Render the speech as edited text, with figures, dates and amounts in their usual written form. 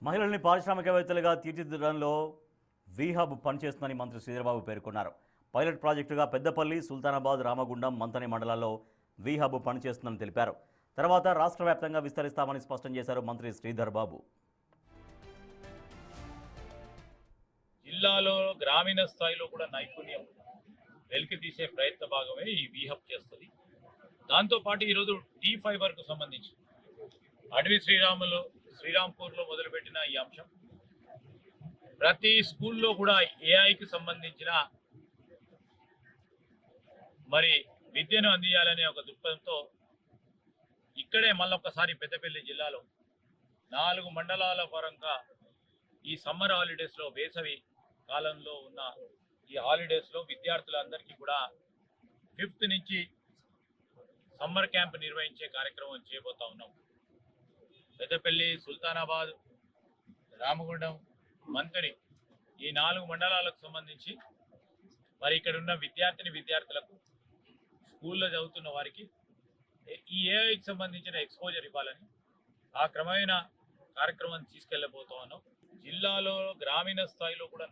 మహిళల్ని పారిశ్రామికవేత్తలుగా తీర్చిదిద్దడంలో వీహబ్ పనిచేస్తుందని మంత్రి శ్రీధర్బాబు పేర్కొన్నారు. పైలట్ ప్రాజెక్టుగా పెద్దపల్లి, సుల్తానాబాద్, రామగుండం, మంతని మండలాల్లో వీహబ్ పనిచేస్తుందని తెలిపారు. తర్వాత రాష్ట్ర వ్యాప్తంగా విస్తరిస్తామని స్పష్టం చేశారు మంత్రి శ్రీధర్బాబు. జిల్లాలో గ్రామీణ స్థాయిలో కూడా నైపుణ్యం వెలికి తీసే ప్రయత్న భాగమే ఈ వీహబ్ చేస్తుంది. దాంతోపాటు ఈరోజు టీ ఫైబర్కు సంబంధించి అడవి శ్రీరాంపూర్లో మొదలుపెట్టిన ఈ అంశం ప్రతి స్కూల్లో కూడా ఏఐకి సంబంధించిన మరి విద్యను అందియాలనే ఒక దృక్పథంతో ఇక్కడే మళ్ళొక్కసారి పెద్దపల్లి జిల్లాలో 4 మండలాల పరంగా ఈ సమ్మర్ హాలిడేస్లో వేసవి కాలంలో ఉన్న ఈ హాలిడేస్లో విద్యార్థులందరికీ కూడా 5th నుంచి సమ్మర్ క్యాంప్ నిర్వహించే కార్యక్రమం చేయబోతా ఉన్నాం. పెద్దపల్లి, సుల్తానాబాద్, రామగుండం, మంతని ఈ 4 మండలాలకు సంబంధించి మరి ఇక్కడ ఉన్న విద్యార్థులకు స్కూల్లో చదువుతున్న వారికి ఈ ఏఐకి సంబంధించిన ఎక్స్పోజర్ ఇవ్వాలని ఆ క్రమమైన కార్యక్రమం తీసుకెళ్ళబోతా ఉన్నాం. జిల్లాలో గ్రామీణ స్థాయిలో కూడా